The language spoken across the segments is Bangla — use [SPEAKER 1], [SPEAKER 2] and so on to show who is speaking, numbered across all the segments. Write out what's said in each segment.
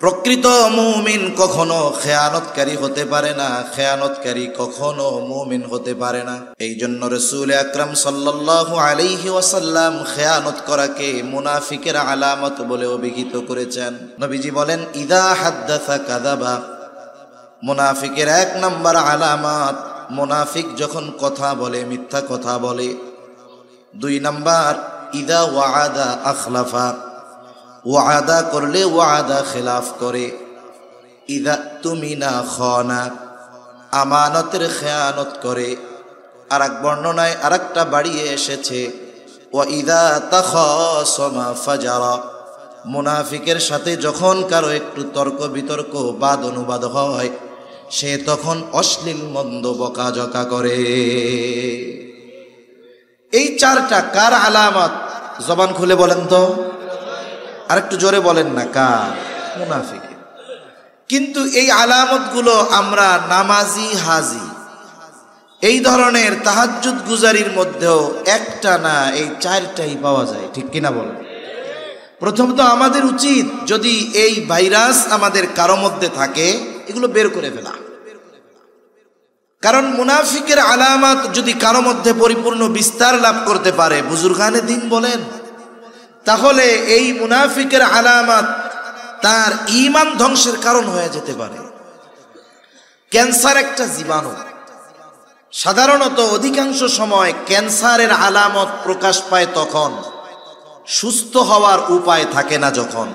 [SPEAKER 1] প্রকৃত মুমিন কখনো খেয়ানতকারী হতে পারে না, খেয়ানতকারী কখনো মুমিন হতে পারে না। এই জন্য রাসূল আকরাম সাল্লাল্লাহু আলাইহি ওয়াসাল্লাম খেয়ানত করাকে মুনাফিকের আলামত বলে অভিহিত করেছেন। নবীজি বলেন, ইদা হাদ্দাসা কাযাবা, মুনাফিকের এক নাম্বার আলামত, মুনাফিক যখন কথা বলে মিথ্যা কথা বলে। 2 নাম্বার, ইদা ওয়াআদা আখলাফা, ওয়াদা করলে ওয়াদা খেলাফ করে। ইদা তুমিনা খানা, আমানতের খেয়ানত করে। আর এক বর্ণনায় আরেকটা বাড়িয়ে এসেছে, ওয়া ইদা তাখাসামা ফাজারা, মুনাফিকের সাথে যখন কারো একটু তর্ক বিতর্ক বাদ অনুবাদ হয়, সে তখন অশ্লীল মন্দ বকাঝকা করে। এই 4টা কার আলামত? জবান খুলে বলেন তো, আর একটু জোরে বলেন না, কার? মুনাফিকের। কিন্তু এই আলামতগুলো আমরা নামাজি হাজি এই ধরনের তাহাজ্জুদ গুজারির মধ্যেও একটা না, এই 4টাই পাওয়া যায়, ঠিক কিনা বলেন? প্রথমত আমাদের উচিত, যদি এই ভাইরাস আমাদের কারো মধ্যে থাকে, এগুলো বের করে ফেলা। কারণ মুনাফিকের আলামত যদি কারো মধ্যে পরিপূর্ণ বিস্তার লাভ করতে পারে, বুজুর্গানে দিন বলেন, তাহলে এই মুনাফিকের আলামত তার ঈমান ধ্বংসের কারণ হয়ে যেতে পারে। ক্যান্সার একটা জীবাণু। সাধারণত অধিকাংশ সময় ক্যান্সারের আলামত প্রকাশ পায় তখন, সুস্থ হওয়ার উপায় থাকে না যখন।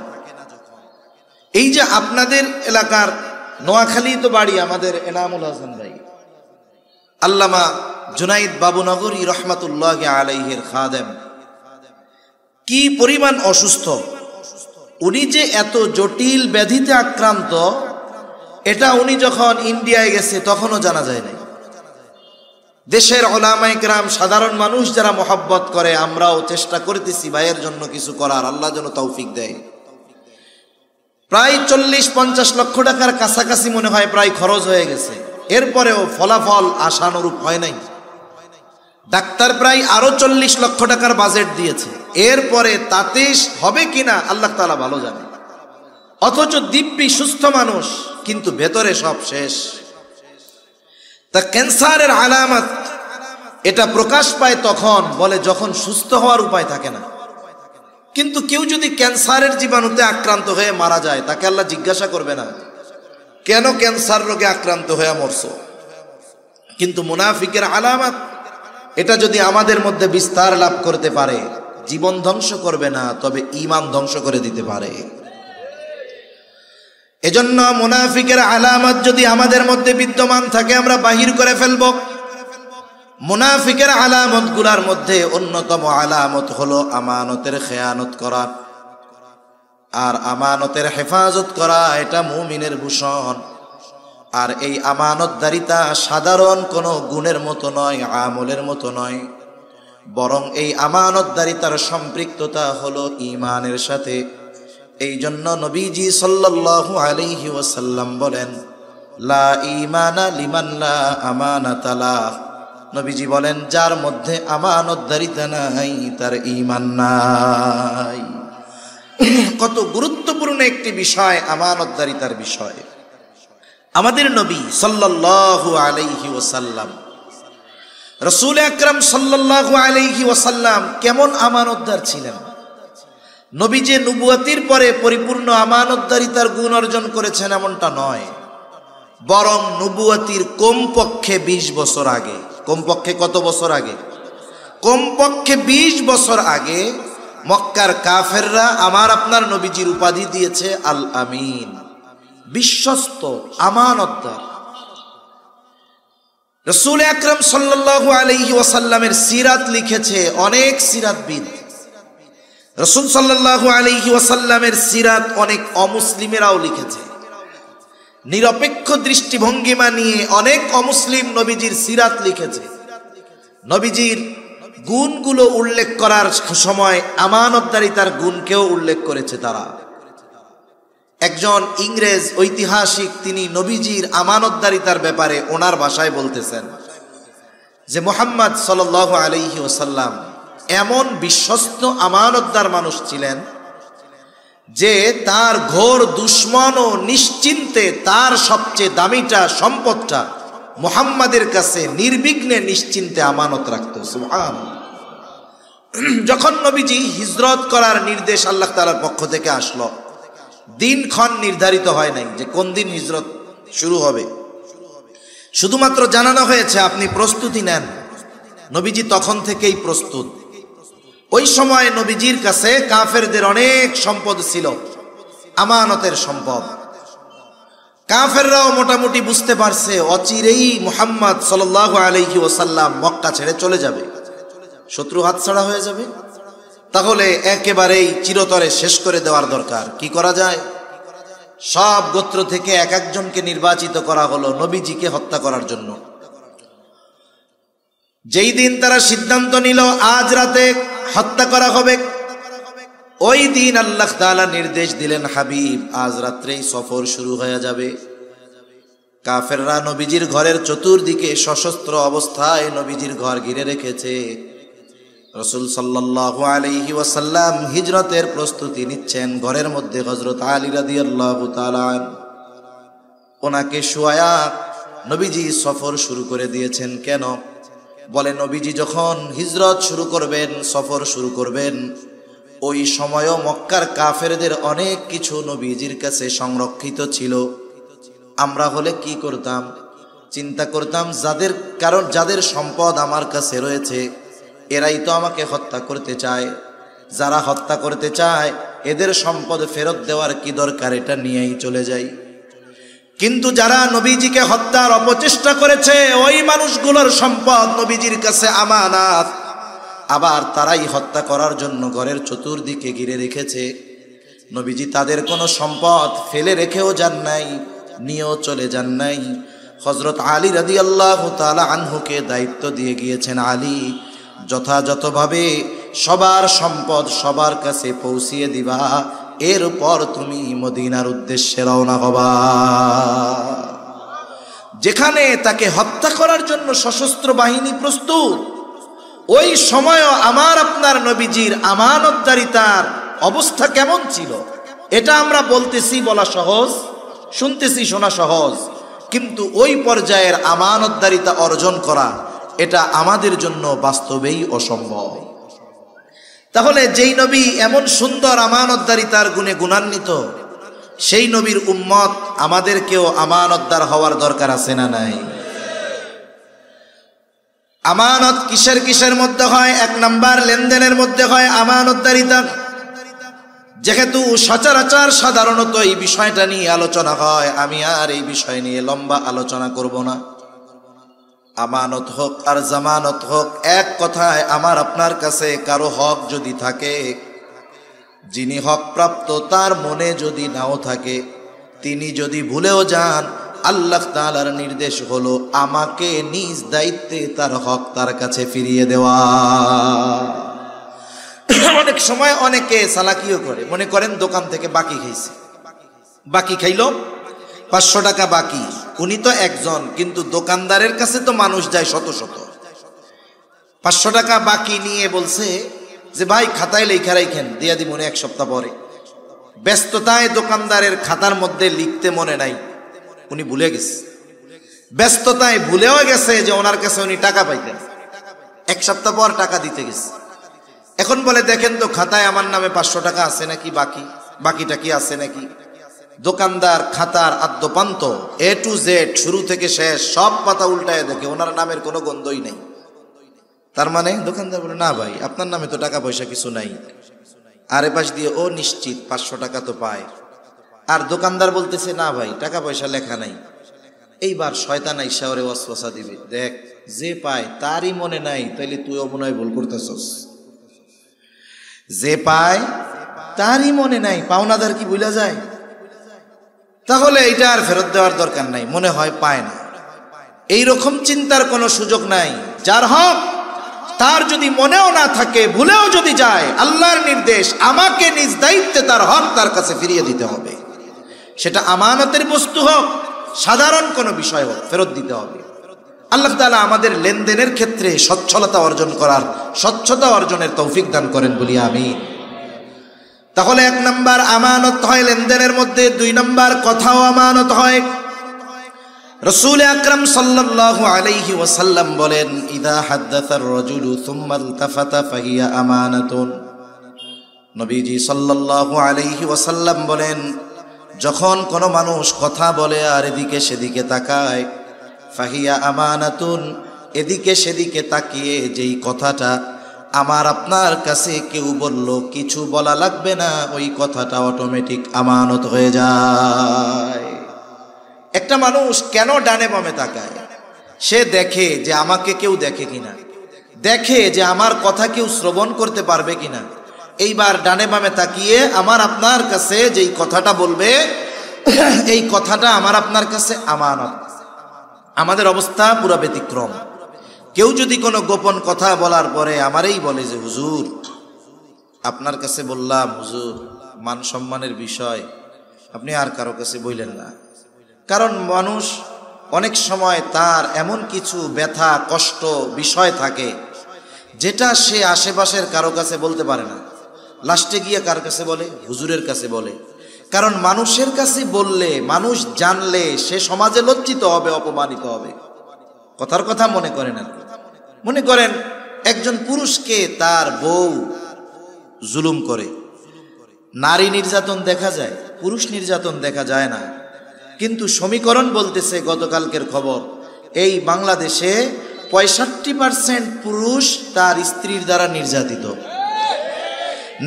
[SPEAKER 1] এই যে আপনাদের এলাকার নোয়াখালী তো বাড়ি আমাদের এনামুল হাসান ভাই, আল্লামা জুনাইদ বাবুনগরী রহমাতুল্লাহি আলাইহির খাদেম, কি পরিমাণ অসুস্থ। উনি যে এত জটিল ব্যাধিতে আক্রান্ত, এটা উনি যখন ইন্ডিয়ায় গেছে তখনও জানা যায় নাই। দেশের উলামায়ে কেরাম, সাধারণ মানুষ যারা মহব্বত করে, আমরাও চেষ্টা করতেছি ভাইয়ের জন্য কিছু করার, আল্লাহ যেন তৌফিক দেয়। প্রায় 40-50 লক্ষ টাকার কাছাকাছি মনে হয় প্রায় খরচ হয়ে গেছে, এরপরেও ফলাফল আশানুরূপ হয় নাই। ডাক্তার প্রায় আরো 40 লক্ষ টাকার বাজেট দিয়েছে, এরপরে তাতে হবে কিনা আল্লাহ তাআলা ভালো জানে। অথচ দিব্যি সুস্থ মানুষ, কিন্তু ভেতরে সব শেষ। তা ক্যান্সারের আলামত এটা প্রকাশ পায় তখন, বলে যখন সুস্থ হওয়ার উপায় থাকে না। কিন্তু কেউ যদি ক্যান্সারের জীবাণুতে আক্রান্ত হয়ে মারা যায়, তাকে আল্লাহ জিজ্ঞাসা করবে না কেন ক্যান্সার রোগে আক্রান্ত হয়ে মরছো। কিন্তু মুনাফিকের আলামত এটা যদি আমাদের মধ্যে বিস্তার লাভ করতে পারে, জীবন ধ্বংস করবে না, তবে ঈমান ধ্বংস করে দিতে পারে। এজন্য মুনাফিকের আলামত যদি আমাদের মধ্যে বিদ্যমান থাকে, আমরা বাহির করে ফেলব। মুনাফিকের আলামত গুলার মধ্যে অন্যতম আলামত হলো আমানতের খেয়ানত করা। আর আমানতের হেফাজত করা এটা মুমিনের ভূষণ। আর এই আমানতদারিতা সাধারণ কোনো গুণের মতো নয়, আমলের মতো নয়, বরং এই আমানতদারিতার সম্পৃক্ততা হলো ঈমানের সাথে। এই জন্য নবীজি সাল্লাল্লাহু আলাইহি ওয়াসাল্লাম বলেন, লা ঈমানা লিমান লা আমানাতা লাহ। নবীজি বলেন, যার মধ্যে আমানতদারিতা নাই তার ঈমান নাই। কত গুরুত্বপূর্ণ একটি বিষয় আমানতদারিতার বিষয়। আমাদের নবী সাল্লাল্লাহু আলাইহি ওয়াসাল্লাম, রাসূল আকরাম সাল্লাল্লাহু আলাইহি ওয়াসাল্লাম কেমন আমানতদার ছিলেন। নবী যে নবুয়তির পরে পরিপূর্ণ আমানতদারিতার গুণ অর্জন করেছেন এমনটা নয়, বরং নবুয়তির কমপক্ষে 20 বছর আগে, কমপক্ষে কত বছর আগে? কমপক্ষে 20 বছর আগে মক্কার কাফেররা আমার আপনার নবীজির উপাধি দিয়েছে আল আমিন, বিশ্বস্ত, আমানতদার। রাসূল আকরাম সাল্লাল্লাহু আলাইহি ওয়াসাল্লামের সিরাত লিখেছে অনেক সিরাতবিদ। রাসূল সাল্লাল্লাহু আলাইহি ওয়াসাল্লামের সিরাত অনেক অমুসলিমেরাও লিখেছে। নিরপেক্ষ দৃষ্টিভঙ্গিমা নিয়ে অনেক অমুসলিম নবীজির সিরাত লিখেছে। নবীজির গুণগুলো উল্লেখ করার সময় আমানতদারিতার গুণকেও উল্লেখ করেছে তারা। একজন ইংরেজ ঐতিহাসিক, তিনি নবীজির আমানতদারিতার ব্যাপারে ওনার ভাষায় বলতেছেন যে মুহাম্মদ সাল্লাল্লাহু আলাইহি ওয়াসাল্লাম এমন বিশ্বস্ত আমানতদার মানুষ ছিলেন যে তার ঘোর দুশ্মন ও নিশ্চিন্তে তার সবচেয়ে দামিটা সম্পদটা মুহাম্মাদের কাছে নির্বিঘ্নে নিশ্চিন্তে আমানত রাখত। সুবহানাল্লাহ। যখন নবীজি হিজরত করার নির্দেশ আল্লাহ তাআলার পক্ষ থেকে আসলো, দিনক্ষণ নির্ধারিত হয় নাই যে কোন দিন হিজরত শুরু হবে, শুধুমাত্র জানানো হয়েছে আপনি প্রস্তুতি নেন। নবীজি তখন থেকেই প্রস্তুত। ওই সময় নবীজির কাছে কাফেরদের অনেক সম্পদ ছিল, আমানতের সম্পদ। কাফেররাও মোটামুটি বুঝতে পারছে অচিরেই মুহাম্মদ সাল্লাল্লাহু আলাইহি ওয়াসাল্লাম মক্কা ছেড়ে চলে যাবে, শত্রু হাতছাড়া হয়ে যাবে। তাহলে একেবারেই চিরতরে শেষ করে দেওয়ার দরকার। কি করা যায়? সব গোত্র থেকে এক একজনকে নির্বাচিত করা হলো নবীজিকে হত্যা করার জন্য। যেই দিন তারা সিদ্ধান্ত নিল আজ রাতে হত্যা করা হবে, ওই দিন আল্লাহ তাআলা নির্দেশ দিলেন, হাবিব আজ রাত্রেই সফর শুরু হয়ে যাবে। কাফেররা নবীজির ঘরের চতুর্দিকে সশস্ত্র অবস্থায় নবীজির ঘর ঘিরে রেখেছে। রাসূল সাল্লাল্লাহু আলাইহি ওয়াসাল্লাম হিজরতের প্রস্তুতি নিচ্ছেন। ঘরের মধ্যে হযরত আলী রাদিয়াল্লাহু তাআলা ওনাকে শুয়ায়া নবীজি সফর শুরু করে দিয়েছেন। কেন? বলে নবীজি যখন হিজরত শুরু করবেন, সফর শুরু করবেন, ওই সময়ও মক্কার কাফেরদের অনেক কিছু নবীজির কাছে সংরক্ষিত ছিল। আমরা হলে কি করতাম? চিন্তা করতাম যাদের সম্পদ আমার কাছে রয়েছে এরাই তো আমাকে হত্যা করতে চায়। যারা হত্যা করতে চায় এদের সম্পদ ফেরত দেওয়ার কি দরকার, এটা নিয়েই চলে যাই। কিন্তু যারা নবীজিকে হত্যার অপচেষ্টা করেছে ওই মানুষগুলোর সম্পদ নবীজির কাছে আমানত, আবার তারাই হত্যা করার জন্য ঘরের চতুর্দিকে ঘিরে রেখেছে। নবীজি তাদের কোনো সম্পদ ফেলে রেখেও যান নাই, নিয়েও চলে যান নাই। হযরত আলী রাদিয়াল্লাহু তাআলা আনহুকে দায়িত্ব দিয়ে গিয়েছেন, আলী যথাযথভাবে সবার সম্পদ সবার কাছে পৌঁছিয়ে দিবা, এরপর তুমি মদিনার উদ্দেশ্যে রওনা হবা। যেখানে তাকে হত্যা করার জন্য সশস্ত্র বাহিনী প্রস্তুত, ওই সময়ও আমার আপনার নবীজির আমানতদারিতার অবস্থা কেমন ছিল এটা আমরা বলতেছি, বলা সহজ, শুনতেছি, শোনা সহজ, কিন্তু ওই পর্যায়ের আমানতদারিতা অর্জন করা এটা আমাদের জন্য বাস্তবেই অসম্ভব। তাহলে যেই নবী এমন সুন্দর আমানতদারিতার গুণে গুণান্বিত, সেই নবীর উম্মত আমাদেরকেও আমানতদার হওয়ার দরকার আছে না নাই? আমানত কিসের কিসের মধ্যে হয়? এক নাম্বার লেনদেনের মধ্যে হয় আমানতদারিতা। যেহেতু সচরাচর সাধারণত এই বিষয়টা নিয়ে আলোচনা হয়, আমি আর এই বিষয় নিয়ে লম্বা আলোচনা করব না। আমানত হোক আর জামানত হোক, এক কথায় আমার আপনার কাছে কারো হক যদি থাকে, যিনি হক প্রাপ্ত তার মনে যদি নাও থাকে, তিনি যদি ভুলেও যান, আল্লাহ তাআলার নির্দেশ হলো আমাকে নিজ দায়িত্বে তার হক তার কাছে ফিরিয়ে দেওয়া। অনেক সময় অনেকে চালাকিও করে, মনে করেন দোকান থেকে বাকি খাইছে, বাকি খাইলো 500 টাকা বাকি, উনি তো একজন, কিন্তু দোকানদারের কাছে তো মানুষ যায় শত শত। 500 টাকা বাকি নিয়ে বলছে যে ভাই খাতায় লেখা রাখেন, দিয়া দিব এক সপ্তাহ পরে। ব্যস্ততায় দোকানদারের খাতার মধ্যে লিখতে মনে নাই, উনি ভুলে গেছে। ব্যস্ততায় ভুলেও গেছে যে ওনার কাছে উনি টাকা পাইতেন, 1 সপ্তাহ পর টাকা দিতে গেছে। এখন বলে দেখেন তো খাতায় আমার নামে 500 টাকা আছে নাকি, বাকিটা কি আছে নাকি? দোকানদার খাতার আদ্যপান্ত A to Z শুরু থেকে শেষ সব পাতা উল্টায় দেখে ওনার নামের কোনো গন্ধই নেই। তার মানে দোকানদার বলে না ভাই আপনার নামে তো টাকা পয়সা কিছু নাই। আর এপাশ দিয়ে ও নিশ্চিত 500 টাকা তো পায়, আর দোকানদার বলতেছে না ভাই টাকা পয়সা লেখা নাই। এইবার শয়তান আইসা ওরে ওয়াসওয়াসা দিবে, দেখ যে পায় তারই মনে নাই, তাইলে তুইও মনে হয় ভুল করতেছস। যে পায় তারই মনে নাই, পাওনাদার কি ভুলা যায়? তাহলে এটা আর ফেরত দেওয়ার দরকার নাই, মনে হয় পায় না। এইরকম চিন্তার কোনো সুযোগ নাই। যার হক তার যদি মনেও না থাকে, ভুলেও যদি যায়, আল্লাহর নির্দেশ আমাকে নিজ দায়িত্বে তার হক তার কাছে ফিরিয়ে দিতে হবে। সেটা আমানতের বস্তু হোক, সাধারণ কোনো বিষয় হোক, ফেরত দিতে হবে। আল্লাহ তাআলা আমাদের লেনদেনের ক্ষেত্রে স্বচ্ছতা অর্জনের তৌফিক দান করেন বলি আমিন। তাহলে 1 নাম্বার আমানত হয় লেনদেনের মধ্যে, 2 নাম্বার কথাও আমানত হয়। রাসূল আকরাম সাল্লাল্লাহু আলাইহি ওয়াসাল্লাম বলেন, ইদা হাদ্দাসার রাজুলু সুম্মা ইলতাফাতা ফাহিয়া আমানাতুন। নবীজি সাল্লাল্লাহু আলাইহি ওয়াসাল্লাম বলেন, যখন কোনো মানুষ কথা বলে আর এদিকে সেদিকে তাকায়, ফাহিয়া আমানাতুন, এদিকে সেদিকে তাকিয়ে যেই কথাটা আমার আপনার কাছে কেউ বলল, কিছু বলা লাগবে না, ওই কথাটা অটোমেটিক আমানত হয়ে যায়। একটা মানুষ কেন ডানে বামে তাকায়? সে দেখে যে আমাকে কেউ দেখে কিনা, দেখে যে আমার কথা কেউ শ্রবণ করতে পারবে কিনা। এইবার ডানে বামে তাকিয়ে আমার আপনার কাছে যেই কথাটা বলবে, এই কথাটা আমার আপনার কাছে আমানত। আমাদের অবস্থা পুরো ব্যতিক্রম। কেউ যদি কোনো গোপন কথা বলার পরে আমারই বলে যে হুজুর আপনার কাছে বললাম, হুজুর মান সম্মানের বিষয়, আপনি আর কারো কাছে বললেন না। কারণ মানুষ অনেক সময় তার এমন কিছু ব্যথা কষ্ট বিষয় থাকে যেটা সে আশেপাশের কারো কাছে বলতে পারে না। লাস্টে গিয়ে কার কাছে বলে? হুজুরের কাছে বলে। কারণ মানুষের কাছে বললে, মানুষ জানলে সে সমাজে লজ্জিত হবে, অপমানিত হবে। কথার কথা মনে করেন না। মনে করেন একজন পুরুষকে তার বউ জুলুম করে, নারী নির্যাতন দেখা যায়, পুরুষ নির্যাতন দেখা যায় না। কিন্তু সমীকরণ বলতেছে, গতকালকের খবর, এই বাংলাদেশে 65% পুরুষ তার স্ত্রীর দ্বারা নির্যাতিত।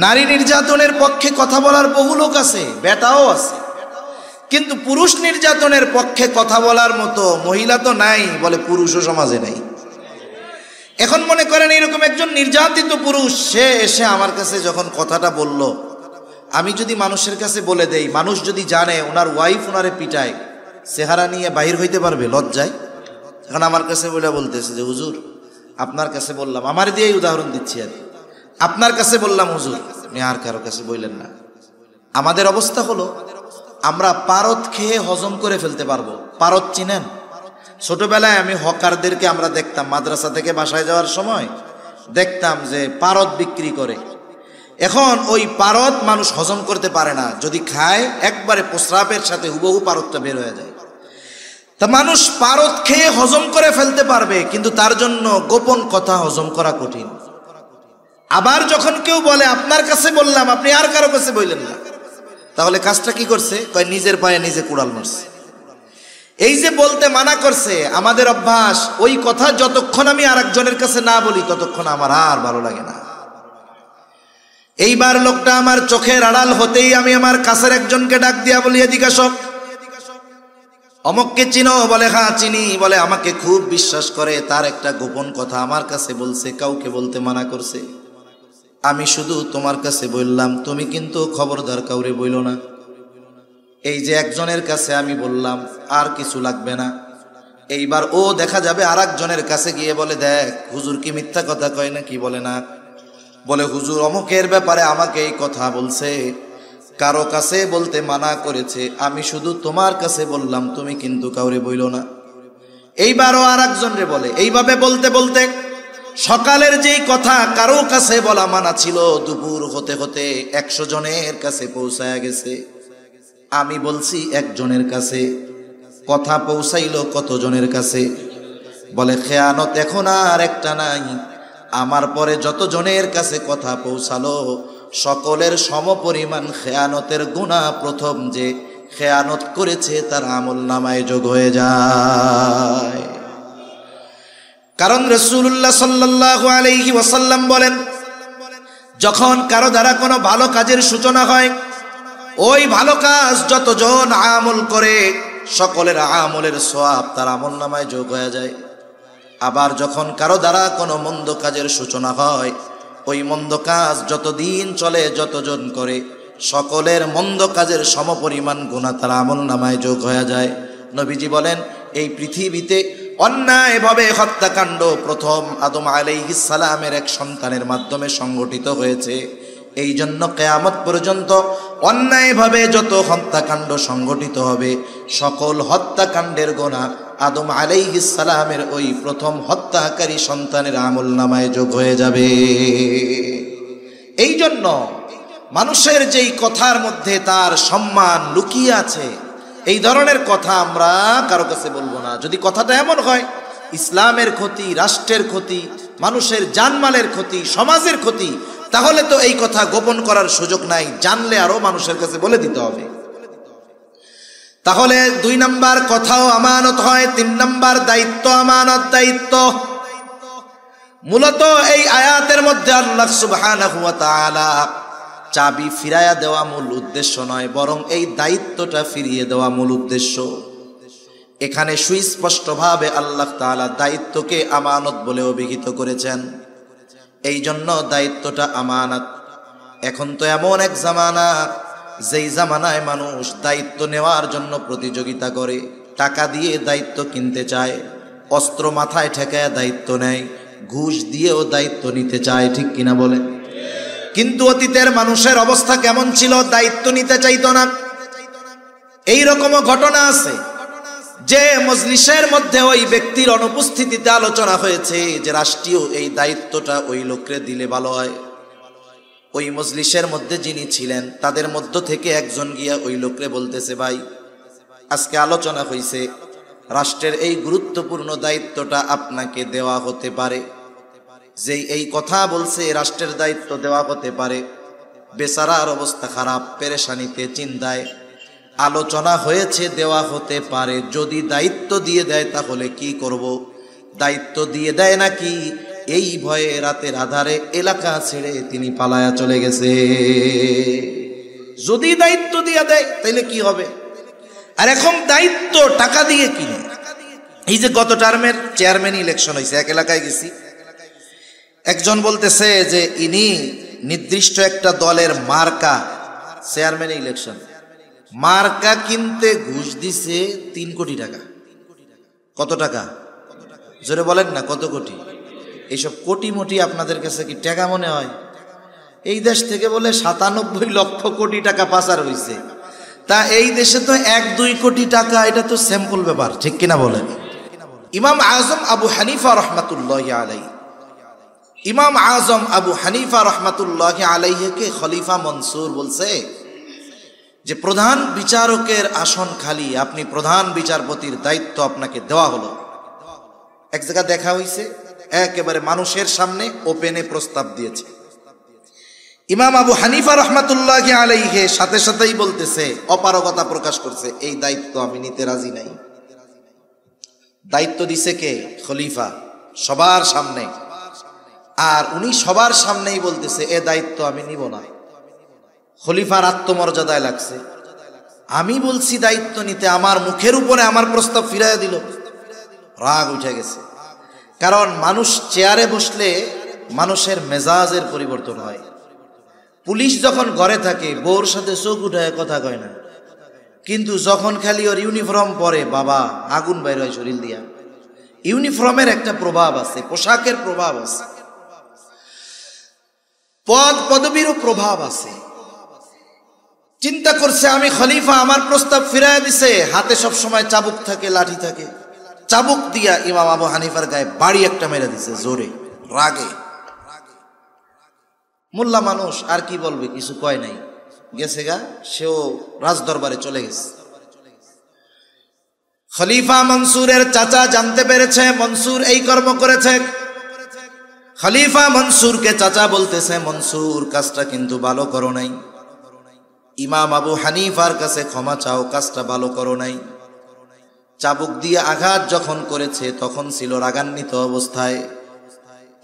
[SPEAKER 1] নারী নির্যাতনের পক্ষে কথা বলার বহু লোক আছে, বেটাও আছে, কিন্তু পুরুষ নির্যাতনের পক্ষে কথা বলার মতো মহিলা তো নাই, বলে পুরুষও সমাজে নাই। এখন মনে করেন এরকম একজন নির্যাতিত পুরুষ, সে এসে আমার কাছে যখন কথাটা বলল, আমি যদি মানুষের কাছে বলে দেই, মানুষ যদি জানে ওনার ওয়াইফ ওনারে পিটায়, চেহারা নিয়ে বাহির হইতে পারবে লজ্জায়? এখন আমার কাছে বলতেছে যে হুজুর আপনার কাছে বললাম, আমার দিয়েই উদাহরণ দিচ্ছি আর, আপনার কাছে বললাম হুজুর, আপনি আর কারো কাছে বললেন না। আমাদের অবস্থা হলো আমরা পারদ খেয়ে হজম করে ফেলতে পারবো। পারদ চিনেন? ছোটবেলায় আমি হকারদেরকে আমরা দেখতাম, মাদ্রাসা থেকে বাসায় যাওয়ার সময় দেখতাম যে পারদ বিক্রি করে। এখন ওই পারদ মানুষ হজম করতে পারে না, যদি খায় একবারে প্রস্রাবের সাথে হুবহু পারদটা বের হয়ে যায়। তা মানুষ পারদ খেয়ে হজম করে ফেলতে পারবে, কিন্তু তার জন্য গোপন কথা হজম করা কঠিন। আবার যখন কেউ বলে আপনার কাছে বললাম, আপনি আর কারো কাছে বললেন না, তাহলে কাজটা কি করছে? কয় নিজের পায়ে নিজে কুড়াল মারছে। এই যে বলতে মানা করছে, আমাদের অভ্যাস, ওই কথা যতক্ষণ আমি আরেকজনের কাছে না বলি ততক্ষণ আমার আর ভালো লাগে না। এইবার লোকটা আমার চোখের আড়াল হতেই আমি আমার কাছের একজনকে ডাক দিয়া বলি, এদিকে আসো, অমককে চিনো? বলে হ্যাঁ চিনি। বলে আমাকে খুব বিশ্বাস করে, তার একটা গোপন কথা আমার কাছে বলছে, কাউকে বলতে মানা করছে। আমি শুধু তোমার কাছে বললাম, তুমি কিন্তু খবরদার কাউরে বইল না। এই যে একজনের কাছে আমি বললাম, আর কিছু লাগবে না। এইবার ও দেখা যাবে আর একজনের কাছে গিয়ে বলে, দেখ হুজুর কি মিথ্যা কথা কয় না, কি বলে না? বলে হুজুর অমুকের ব্যাপারে আমাকে এই কথা বলছে, কারো কাছে বলতে মানা করেছে, আমি শুধু তোমার কাছে বললাম, তুমি কিন্তু কাউরে বইল না। এইবারও আর একজনরে বলে। এইভাবে বলতে বলতে সকালের যেই কথা কারো কাছে বলা মানা ছিল, দুপুর হতে হতে 100 জনের কাছে পৌঁছায় গেছে। আমি বলছি একজনের কাছে, কথা পৌঁছাইল কতজনের কাছে? বলে খেয়ানত এখন আর একটা নাই, আমার পরে যত জনের কাছে কথা পৌঁছালো সকলের সমপরিমাণ খেয়ানতের গুনাহ প্রথম যে খেয়ানত করেছে তার আমলনামায় যোগ হয়ে যায়। কারণ রাসূলুল্লাহ সাল্লাল্লাহু আলাইহি ওয়াসাল্লাম বলেন, যখন কারো দ্বারা কোনো ভালো কাজের সূচনা হয়, ওই ভালো কাজ যতজন আমল করে সকলের আমলের সওয়াব তার আমলনামায় যোগ হয়ে যায়। আবার যখন কারো দ্বারা কোনো মন্দ কাজের সূচনা হয়, ওই মন্দ কাজ যতদিন চলে, যতজন করে সকলের মন্দ কাজের সমপরিমাণ গুনাহ তার আমলনামায় যোগ হয়ে যায়। নবীজি বলেন, এই পৃথিবীতে অন্যায়ভাবে হত্যাকাণ্ড প্রথম আদম আলাইহিস সালামের এক সন্তানের মাধ্যমে সংগঠিত হয়েছে। এই জন্য কিয়ামত পর্যন্ত অন্যায়ভাবে যত হত্যাকাণ্ড সংগঠিত হবে, সকল হত্যাকাণ্ডের গুনাহ আদম আলাইহিস সালামের ওই প্রথম হত্যাকারী সন্তানের আমলনামায় যোগ হয়ে যাবে। এই জন্য মানুষের যেই কথার মধ্যে তার সম্মান লুকিয়ে আছে, এই ধরনের কথা আমরা কারো কাছে বলবো না। যদি কথাটা এমন হয় ইসলামের ক্ষতি, রাষ্ট্রের ক্ষতি, মানুষের জানমালের ক্ষতি, সমাজের ক্ষতি, তাহলে তো এই কথা গোপন করার সুযোগ নাই, জানলে আরো মানুষের কাছে বলে দিতে হবে। তাহলে 2 নাম্বার কথাও আমানত হয়, 3 নাম্বার দায়িত্ব আমানত দায়িত্ব। মূলত এই আয়াতের মধ্যে আল্লাহ সুবহানাহু ওয়া তাআলা চাবি ফিরাইয়া দেওয়া মূল উদ্দেশ্য নয়, বরং এই দায়িত্বটা ফিরিয়ে দেওয়া মূল উদ্দেশ্য। এখানে সুস্পষ্টভাবে আল্লাহ তাআলা দায়িত্বকে আমানত বলে অভিহিত করেছেন। এই জন্য দায়িত্বটা আমানত। এখন তো এমন এক জামানা, যেই জামানায় মানুষ দায়িত্ব নেওয়ার জন্য প্রতিযোগিতা করে, টাকা দিয়ে দায়িত্ব কিনতে চায়, অস্ত্র মাথায় ঠেকায় দায়িত্ব নেয়, ঘুষ দিয়েও দায়িত্ব নিতে চায়, ঠিক কিনা বলে? কিন্তু অতীতের মানুষের অবস্থা কেমন ছিল? দায়িত্ব নিতে চাইতো না। এই রকমও ঘটনা আছে যে মজলিসের মধ্যে ওই ব্যক্তির অনুপস্থিতিতে আলোচনা হয়েছে যে রাষ্ট্রীয় এই দায়িত্বটা ওই লোককে দিলে ভালো হয়। ওই মজলিসের মধ্যে যিনি ছিলেন তাদের মধ্য থেকে একজন গিয়া ওই লোকরে বলতেছে, ভাই আজকে আলোচনা হয়েছে রাষ্ট্রের এই গুরুত্বপূর্ণ দায়িত্বটা আপনাকে দেওয়া হতে পারে। যেই এই কথা বলছে রাষ্ট্রের দায়িত্ব দেওয়া হতে পারে, বেচারার অবস্থা খারাপ, পেরেশানিতে, চিন্তায়। আলোচনা হয়েছে দেওয়া হতে পারে, যদি দায়িত্ব দিয়ে দেয় তাহলে কি করব? দায়িত্ব দিয়ে দেয় নাকি, এই ভয়ে রাতের আধারে এলাকা ছেড়ে তিনি পালায়া চলে গেছে। যদি দায়িত্ব দিয়ে দেয় তাহলে কি হবে? আর এখন দায়িত্ব টাকা দিয়ে কিনে। এই যে গত টার্মের চেয়ারম্যান ইলেকশন হয়েছে, এক এলাকায় গেছি, একজন বলতেছে যে ইনি নির্দিষ্ট একটা দলের মার্কা, চেয়ারম্যান ইলেকশন মার্কা কিনতে ঘুষ দিছে 3 কোটি টাকা। কত টাকা? জোরে বলেন না, কত কোটি? এইসব কোটি মোটি আপনাদের কাছে কি টাকা মনে হয়? এই দেশ থেকে বলে 97 লক্ষ কোটি টাকা পাচার হয়েছে। তা এই দেশে তো 1-2 কোটি টাকা, এটা তো স্যাম্পল ব্যাপার, ঠিক কিনা বলেন? ইমাম আজম আবু হানিফা রহমাতুল্লাহি আলাইহি, ইমাম আজম আবু হানিফা রহমাতুল্লাহি আলাইহিকে খলিফা মনসুর বলছে যে প্রধান বিচারকের আসন খালি, আপনি প্রধান বিচারপতির দায়িত্ব আপনাকে দেওয়া হলো। এক জায়গা দেখা হয়েছে, একেবারে মানুষের সামনে ওপেনে প্রস্তাব দিয়েছে। ইমাম আবু হানিফা রহমাতুল্লাহি আলাইহি সাথে সাথেই বলতেছে, অপারগতা প্রকাশ করছে, এই দায়িত্ব আমি নিতে রাজি নাই। দায়িত্ব দিছে কে? খলিফা, সবার সামনে। আর উনি সবার সামনেই বলতেছে এ দায়িত্ব আমি নিব না। খলিফার আত্মমর্যাদায় লাগছে, আমি বলছি দায়িত্ব নিতে, আমার মুখের উপরে আমার প্রস্তাব ফিরাইয়া দিল। রাগ উঠে গেছে। কারণ মানুষ চেয়ারে বসলে মানুষের মেজাজের পরিবর্তন হয়। পুলিশ যখন ঘরে থাকে বউর সাথে চোখ উঠায় কথা কয় না, কিন্তু যখন খালি ওর ইউনিফর্ম পরে, বাবা আগুন বাইর হয় শরীর দিয়া। ইউনিফর্মের একটা প্রভাব আছে, পোশাকের প্রভাব আছে, পদ পদবীরও প্রভাব আছে। চিন্তা করছে আমি খলিফা, আমার প্রস্তাব ফিরাইয়া দিছে, হাতে সব সময় চাবুক থাকে, লাঠি থাকে, চাবুক দিয়া ইমাম আবু হানিফার গায়ে বাড়ি একটা মেরে দিছে জোরে, রাগে। মোল্লা মানুষ আর কি বলবে, কিছু কয় নাই, গেছে গা, সেও রাজদরবারে চলে গেছে। খলিফা মনসুরের চাচা জানতে পেরেছে মনসুর এই কর্ম করেছে। খলিফা মনসুরকে চাচা বলতেছে, মনসুর কাজটা কিন্তু ভালো করো নাই, ইমাম আবু হানিফার কাছে ক্ষমা চাও, কাজটা ভালো করো নাই। চাবুক দিয়ে আঘাত যখন করেছে তখন ছিল রাগান্বিত অবস্থায়,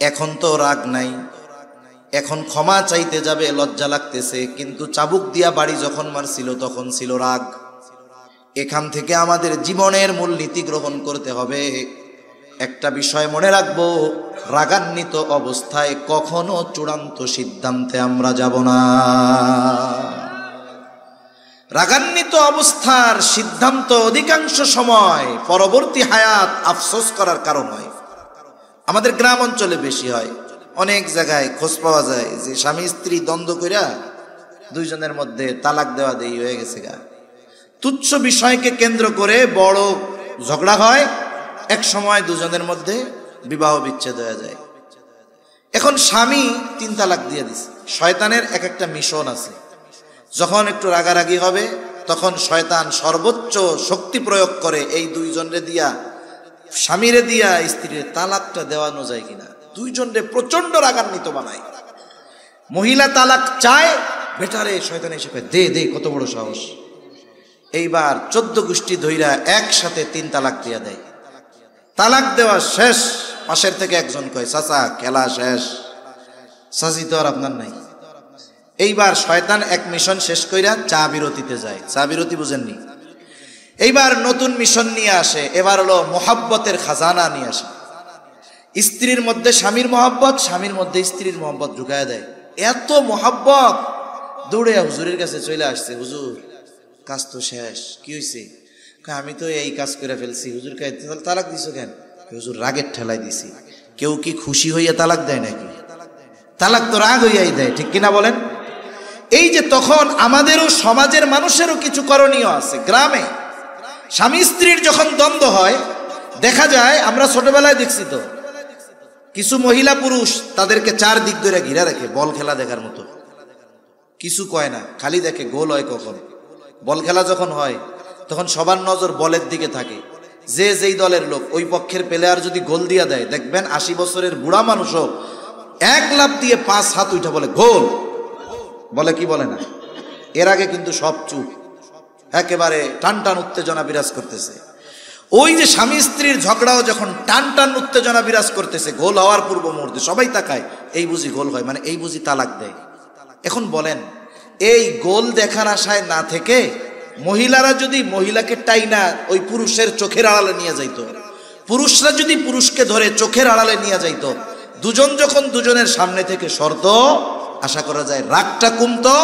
[SPEAKER 1] এখন তো রাগ নাই, এখন ক্ষমা চাইতে যাবে লজ্জা লাগতেছে, কিন্তু চাবুক দিয়া বাড়ি যখন মারছিল তখন ছিল রাগ। এখান থেকে আমাদের জীবনের মূলনীতি গ্রহণ করতে হবে। একটা বিষয় মনে রাখবো, রাগান্বিত অবস্থায় কখনো চূড়ান্ত সিদ্ধান্তে আমরা যাব না। রাগান্বিত অবস্থার সিদ্ধান্ত অধিকাংশ সময় পরবর্তী হায়াত আফসোস করার কারণ হয়। আমাদের গ্রাম অঞ্চলে বেশি হয়, অনেক জায়গায় খোঁজ পাওয়া যায় যে স্বামী স্ত্রী দ্বন্দ্ব কইরা দুইজনের মধ্যে তালাক দেওয়া দেই হয়ে গেছে গা। তুচ্ছ বিষয়কে কেন্দ্র করে বড় ঝগড়া হয়, এক সময় দুজনের মধ্যে বিবাহ বিচ্ছেদ হয়ে যায়। এখন স্বামী 3 তালাক দিয়ে দিছে। শয়তানের এক একটা মিশন আছে, যখন একটু রাগারাগি হবে তখন শয়তান সর্বোচ্চ শক্তি প্রয়োগ করে এই দুইজনরে দিয়া, স্বামীরে দিয়া স্ত্রীর তালাকটা দেওয়ানো যায় কিনা, দুইজনরে প্রচন্ড রাগান্বিত বানায়। মহিলা তালাক চায়, বেটারে শয়তান এসে দে দে, কত বড় সাহস। এইবার 14 গোষ্ঠী ধইরা একসাথে 3 তালাক দিয়া দেয়। তালাক দেওয়া শেষ, পাশের থেকে একজন কয়, চাচা খেলা শেষ, চাচি তো আর আপনার নাই। এইবার শয়তান এক মিশন শেষ কইরা চা বিরতিতে যায়। চা বিরতি বুঝেননি? এইবার নতুন মিশন নিয়ে আসে, এবার হলো মোহাব্বতের খাজানা নিয়ে আসে। স্ত্রীর মধ্যে স্বামীর মহব্বত, স্বামীর মধ্যে স্ত্রীর মহব্বত ঢুকায় দেয়। এত মহব্বত, দৌড়ে হুজুরের কাছে চলে আসছে, হুজুর কাজ তো শেষ, কি হয়েছে? আমি তো এই কাজ করে ফেলছি। হুজুর কে তালাক দিছো কেন? হুজুর রাগের ঠেলায় দিছি। কেউ কি খুশি হইয়া তালাক দেয় নাকি? তালাক তো রাগ হইয়াই দেয়, ঠিক কিনা বলেন? এই যে তখন আমাদেরও সমাজের মানুষেরও কিছু করণীয় আছে। গ্রামে স্বামী স্ত্রীর যখন দ্বন্দ্ব হয়, দেখা যায়, আমরা ছোটবেলায় দেখছি তো, কিছু মহিলা পুরুষ তাদেরকে 4 দিক ধরে ঘিরে রাখে, বল খেলা দেখার মতো। কিছু কয় না, খালি দেখে গোল হয় কখন। বল খেলা যখন হয় তখন সবার নজর বলের দিকে থাকে। যে যেই দলের লোক, ওই পক্ষের প্লেয়ার যদি গোল দিয়া দেয়, দেখবেন 80 বছরের বুড়া মানুষও 1 লাফ দিয়ে 5 হাত উঠা বলে গোল, বলে কি বলে না। এর আগে কিন্তু সব চুপ, একেবারে টান টান উত্তেজনা বিরাজ করতেছে। ওই যে স্বামী স্ত্রীর ঝগড়াও যখন টান টান উত্তেজনা বিরাজ করতেছে, গোল হওয়ার পূর্ব মুহূর্তে সবাই তাকায়, এই বুঝি গোল হয়, মানে এই বুঝি তালাক দেয়। এখন বলেন, এই গোল দেখার আশায় না থেকে মহিলারা যদি মহিলাকে টাইনা ওই পুরুষের চোখের আড়ালে নিয়ে যাইতো, পুরুষরা যদি পুরুষকে ধরে চোখের আড়ালে নিয়ে যাইতো, দুজন যখন দুজনের সামনে থেকে সরত, আশা করা যায় রাগটা কমতো,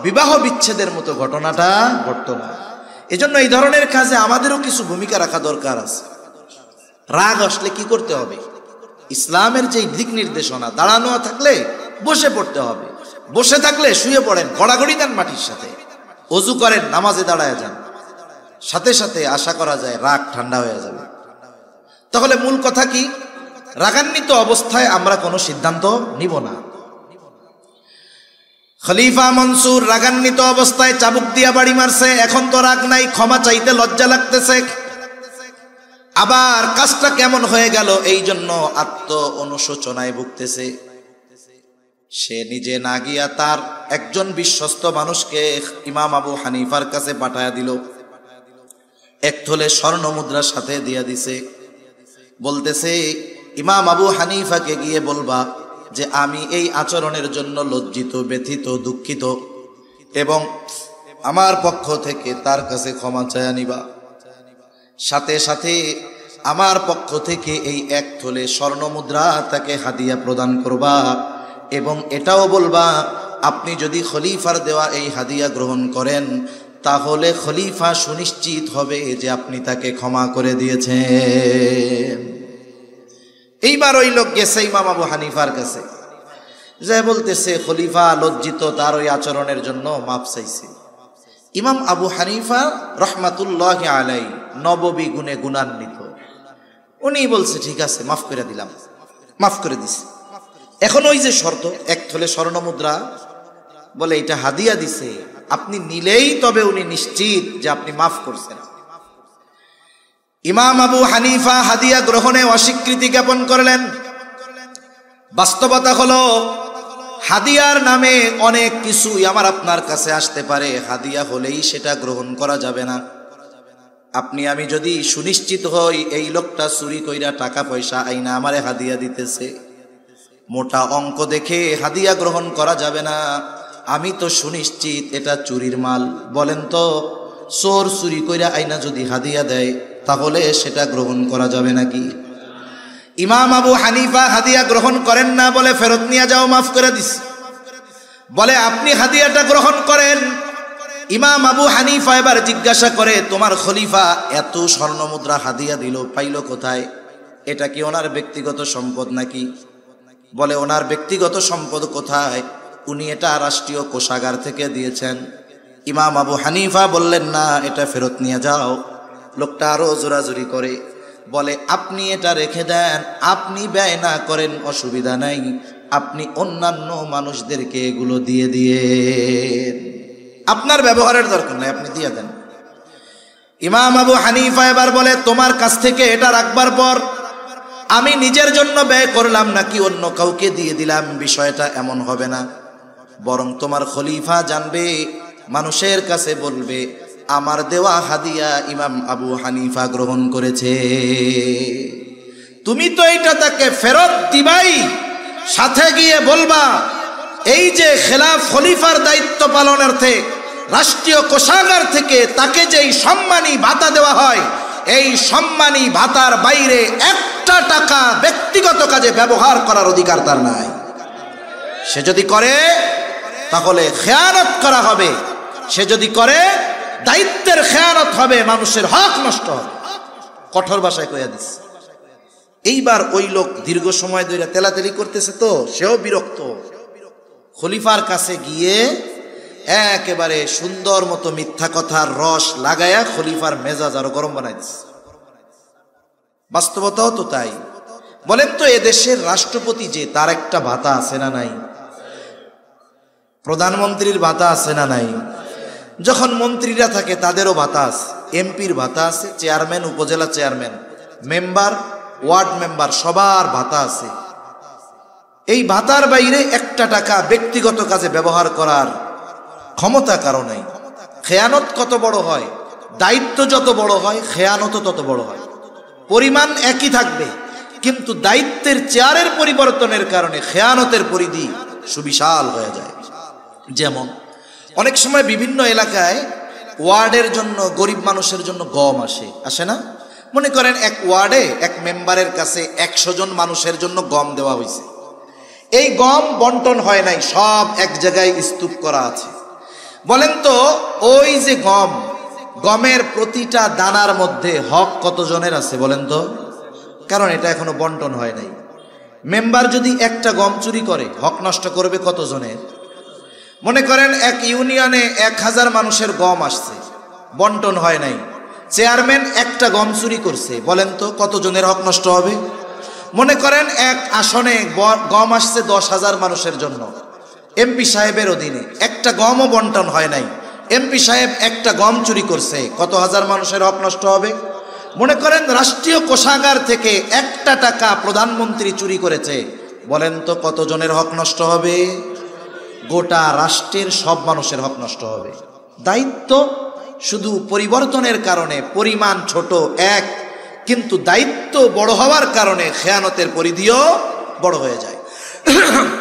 [SPEAKER 1] বিবাহ বিচ্ছেদের মতো ঘটনাটা ঘটতো না। এজন্য এই ধরনের কাজে আমাদেরও কিছু ভূমিকা রাখা দরকার আছে। রাগ আসলে কি করতে হবে? ইসলামের যে দিক নির্দেশনা, দাঁড়ানো থাকলে বসে পড়তে হবে, বসে থাকলে শুয়ে পড়েন, গড়াগড়ি দেন মাটির সাথে, অজু করেন, নামাজে দাঁড়ায় যান, সাথে সাথে আশা করা যায় রাগ ঠান্ডা হয়ে যাবে। তাহলে মূল কথা কি? রাগান্বিত অবস্থায় আমরা কোনো সিদ্ধান্ত নিব না। খলিফা মনসুর রাগান্বিত অবস্থায় চাবুক দিয়া বাড়ি মারছে, এখন তো রাগ নাই, ক্ষমা চাইতে লজ্জা লাগতেছে। আবার কাজটা কেমন হয়ে গেল এই জন্য আত্ম অনুশোচনায় ভুগতেছে। সে নিজে না গিয়া তার একজন বিশ্বস্ত মানুষকে ইমাম আবু হানিফার কাছে পাঠায়া দিল। 1 তোলে স্বর্ণ মুদ্রার সাথে দিয়া দিছে। বলতেছে, ইমাম আবু হানিফাকে গিয়ে বলবা যে আমি এই আচরণের জন্য লজ্জিত, ব্যথিত, দুঃখিত, এবং আমার পক্ষ থেকে তার কাছে ক্ষমা চায়া নিবা। সাথে সাথে আমার পক্ষ থেকে এই 1 তোলে স্বর্ণ মুদ্রা তাকে হাদিয়া প্রদান করবা, এবং এটাও বলবা আপনি যদি খলিফার দেওয়া এই হাদিয়া গ্রহণ করেন, তাহলে খলিফা সুনিশ্চিত হবে যে আপনি তাকে ক্ষমা করে দিয়েছেন। এইবার ওই লোক গেছে ইমাম আবু হানিফার কাছে, যে বলতেছে খলিফা লজ্জিত, তার ওই আচরণের জন্য মাপ চাইছে। ইমাম আবু হানিফা রহমাতুল্লাহি আলাইহি নববী গুণে গুণান্বিত, উনি বলছে ঠিক আছে, মাফ করে দিলাম, মাফ করে দিছে। এখন ওই যে শর্ত, 1 তোলে স্বর্ণ মুদ্রা, বলে এটা হাদিয়া দিছে, আপনি নিলেই তবে উনি নিশ্চিত যে আপনি মাফ করছেন। ইমাম আবু হানিফা হাদিয়া গ্রহণে অস্বীকৃতি জ্ঞাপন করলেন। বাস্তবতা হলো হাদিয়ার নামে অনেক কিছুই আমার আপনার কাছে আসতে পারে, হাদিয়া হলেই সেটা গ্রহণ করা যাবে না। আপনি আমি যদি সুনিশ্চিত হই এই লোকটা চুরি কইরা টাকা পয়সা আইনা আমারে হাদিয়া দিতেছে, মোটা অঙ্ক দেখে হাদিয়া গ্রহণ করা যাবে না। আমি তো সুনিশ্চিত এটা চুরির মাল। বলেন তো, চোর চুরি কইরা আইনা যদি হাদিয়া দেয়, তাহলে সেটা গ্রহণ করা যাবে নাকি? ইমাম আবু হানিফা হাদিয়া গ্রহণ করেন না, বলে ফেরত নিয়ে যাও, মাফ করে দিস। বলে আপনি হাদিয়াটা গ্রহণ করেন। ইমাম আবু হানিফা এবার জিজ্ঞাসা করে, তোমার খলিফা এত স্বর্ণ মুদ্রা হাদিয়া দিল, পাইল কোথায়? এটা কি ওনার ব্যক্তিগত সম্পদ নাকি? বলে ওনার ব্যক্তিগত সম্পদ কোথায়? উনি এটা রাষ্ট্রীয় কোষাগার থেকে দিয়েছেন। ইমাম আবু হানিফা বললেন না, এটা ফেরত নিয়ে যাও। লোকটা আরো জোরাজুরি করে, বলে আপনি এটা রেখে দেন, আপনি ব্যয় না করেন, অসুবিধা নাই, আপনি অন্যান্য মানুষদেরকে এগুলো দিয়ে দিয়ে আপনার ব্যবহারের দরকার নাই, আপনি দিয়ে দেন। ইমাম আবু হানিফা এবার বলে, তোমার কাছ থেকে এটা রাখবার পর আমি নিজের জন্য ব্যয় করলাম নাকি অন্য কাউকে দিয়ে দিলাম, বিষয়টা এমন হবে না। বরং তোমার খলিফা জানবে, মানুষের কাছে বলবে আমার দেওয়া হাদিয়া ইমাম আবু হানিফা গ্রহণ করেছে। তুমি তো এইটা তাকে ফেরত দিবাই, সাথে গিয়ে বলবা এই যে খেলাফ খলিফার দায়িত্ব পালনার্থে রাষ্ট্রীয় কোষাগার থেকে তাকে যেই সম্মানী ভাতা দেওয়া হয়, এই সম্মানী ভাতার বাইরে একটা টাকা ব্যক্তিগত কাজে ব্যবহার করার অধিকার তার নাই। সে যদি করে তাহলে খেয়ানত করা হবে, সে যদি করে দায়িত্বের খেয়ানত হবে, মানুষের হক নষ্ট হবে। কঠোর ভাষায় কইয়া দিচ্ছে। এইবার ওই লোক দীর্ঘ সময় ধরে তেলাতেলি করতেছে, তো সেও বিরক্ত। খলিফার কাছে গিয়ে একেবারে সুন্দর মতো মিথ্যা কথার রস লাগায়া খলিফার মেজাজ আরো গরম বানাই দিচ্ছে। বাস্তবতাও তো তাই। বলেন তো, এদেশের রাষ্ট্রপতি যে, তার একটা ভাতা আছে না নাই? প্রধানমন্ত্রীর ভাতা আছে না নাই? যখন মন্ত্রীরা থাকে তাদেরও ভাতা আছে, এমপির ভাতা আছে, চেয়ারম্যান, উপজেলা চেয়ারম্যান, মেম্বার, ওয়ার্ড মেম্বার, সবার ভাতা আছে। এই ভাতার বাইরে একটা টাকা ব্যক্তিগত কাজে ব্যবহার করার ক্ষমতা কারো নাই। খেয়ানত কত বড় হয়, দায়িত্ব যত বড় হয়, খেয়ানত তত বড় হয়। পরিমাণ একই থাকবে, কিন্তু দায়িত্বের চেয়ারের পরিবর্তনের কারণে খেয়ানতের পরিধি সুবিশাল হয়ে যায়। যেমন অনেক সময় বিভিন্ন এলাকায় ওয়ার্ডের জন্য, গরিব মানুষের জন্য গম আসে না? মনে করেন এক ওয়ার্ডে এক মেম্বারের কাছে 100 জন মানুষের জন্য গম দেওয়া হয়েছে। এই গম বন্টন হয় নাই, সব এক জায়গায় স্তূপ করা আছে। বলেন তো, ওই যে গমের প্রতিটা দানার মধ্যে হক কতজনের আছে বলেন তো? কারণ এটা এখনো বন্টন হয় নাই। মেম্বার যদি একটা গম চুরি করে, হক নষ্ট করবে কতজনের? মনে করেন এক ইউনিয়নে 1000 মানুষের গম আসছে, বন্টন হয় নাই। চেয়ারম্যান একটা গম চুরি করছে, বলেন তো কতজনের হক নষ্ট হবে? মনে করেন এক আসনে গম আসছে 10,000 মানুষের জন্য, এমপি সাহেবের অধীনে একটা গমও বন্টন হয় নাই, এমপি সাহেব একটা গম চুরি করছে, কত হাজার মানুষের হক নষ্ট হবে? মনে করেন রাষ্ট্রীয় কোষাগার থেকে একটা টাকা প্রধানমন্ত্রী চুরি করেছে, বলেন তো কতজনের হক নষ্ট হবে? গোটা রাষ্ট্রের সব মানুষের হক নষ্ট হবে। দায়িত্ব শুধু পরিবর্তনের কারণে পরিমাণ ছোট এক, কিন্তু দায়িত্ব বড় হওয়ার কারণে খেয়ানতের পরিধিও বড় হয়ে যায়।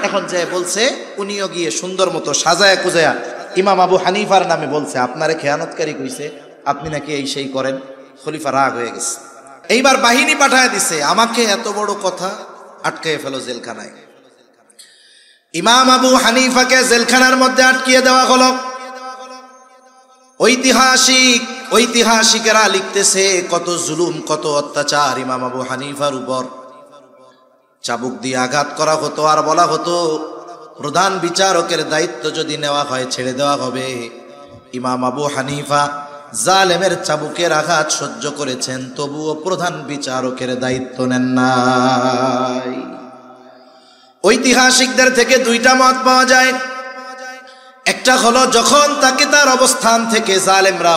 [SPEAKER 1] এখন যে বলছে, উনিও গিয়ে সুন্দর মতো সাজায়া কুজায়া ইমাম আবু হানিফার নামে বলছে আপনারে খেয়ানতকারী কইছে, আপনি নাকি এই সেই করেন। খলিফা রাগ হয়ে গেছে, এইবার বাহিনী পাঠায় দিছে, আমাকে এত বড় কথা আটকায় ফেলো জেলখানায়। ইমাম আবু হানিফাকে জেলখানার মধ্যে আটকিয়ে দেওয়া হলো। ঐতিহাসিকেরা লিখতেছে কত জুলুম, কত অত্যাচার ইমাম আবু হানিফার উপর। চাবুক দিয়ে আঘাত করা হতো, আর বলা হতো প্রধান বিচারকের দায়িত্ব যদি নেওয়া হয় ছেড়ে দেওয়া হবে। ইমাম আবু হানিফা জালেমের চাবুকের আঘাত সহ্য করেছেন, তবুও প্রধান বিচারকের দায়িত্ব নেন নাই। ঐতিহাসিকদের থেকে দুইটা মত পাওয়া যায়। একটা হলো, যখন তাকে তার অবস্থান থেকে জালেমরা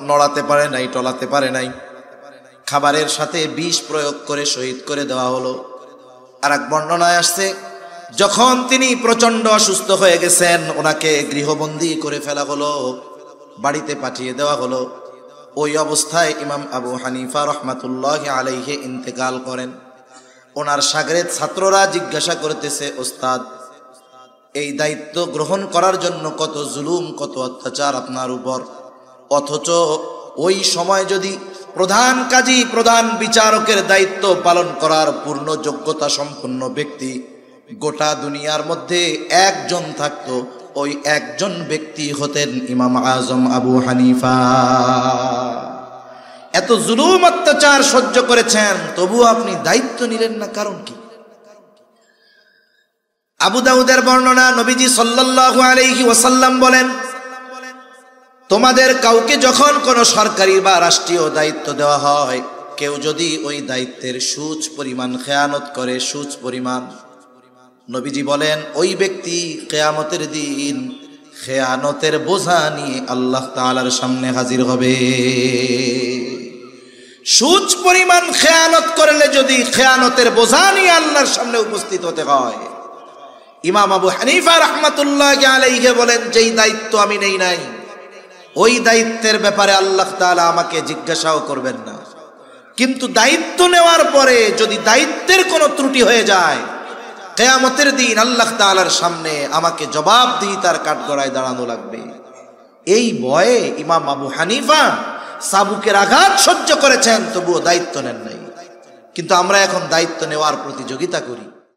[SPEAKER 1] নড়াতে পারে নাই, টলাতে পারে নাই, খাবারের সাথে বিষ প্রয়োগ করে শহীদ করে দেওয়া হলো। আর এক বর্ণনায় আসছে, যখন তিনি প্রচন্ড অসুস্থ হয়ে গেছেন, ওনাকে গৃহবন্দী করে ফেলা হলো, বাড়িতে পাঠিয়ে দেওয়া হলো। ওই অবস্থায় ইমাম আবু হানিফা রহমাতুল্লাহি আলাইহি ইন্তেকাল করেন। ওনার শাগরেদ ছাত্ররা জিজ্ঞাসা করতেছে, ওস্তাদ এই দায়িত্ব গ্রহণ করার জন্য কত জুলুম, কত অত্যাচার আপনার উপর, অথচ ওই সময় যদি প্রধান কাজী, প্রধান বিচারকের দায়িত্ব পালন করার পূর্ণ যোগ্যতা সম্পন্ন ব্যক্তি গোটা দুনিয়ার মধ্যে একজন থাকতো, ওই একজন ব্যক্তি হতেন ইমাম আজম আবু হানিফা। এত জুলুম অত্যাচার সহ্য করেছেন, তবু আপনি দায়িত্ব নিলেন না, কারণ কি? আবু দাউদের বর্ণনা, নবীজি সাল্লাল্লাহু আলাইহি ওয়াসাল্লাম বলেন, তোমাদের কাউকে যখন কোনো সরকারি বা রাষ্ট্রীয় দায়িত্ব দেওয়া হয়, কেউ যদি ওই দায়িত্বের সুচ পরিমাণ খেয়ানত করে, সুচ পরিমাণ, নবীজি বলেন ওই ব্যক্তি কিয়ামতের দিন খেয়ানতের বোঝা নিয়ে আল্লাহ তাআলার সামনে হাজির হবে। সুচ পরিমাণ খেয়ানত করলে যদি খেয়ানতের বোঝা নিয়ে আল্লাহর সামনে উপস্থিত হতে হয়, ইমাম আবু হানিফা রাহমাতুল্লাহি আলাইহি বলেন যেই দায়িত্ব আমি নেই নাই, ওই দায়িত্বের ব্যাপারে আল্লাহ তাআলা আমাকে জিজ্ঞাসাও করবেন না। কিন্তু দায়িত্ব নেওয়ার পরে যদি দায়িত্বের কোনো ত্রুটি হয়ে যায়, কিয়ামতের দিন আল্লাহ তাআলার সামনে আমাকে জবাবদিহিতার কাঠগড়ায় দাঁড়ানো লাগবে। এই ভয়ে ইমাম আবু হানিফা চাবুকের আঘাত সহ্য করেছেন, তবুও দায়িত্ব নেন নাই। কিন্তু আমরা এখন দায়িত্ব নেওয়ার প্রতিযোগিতা করি।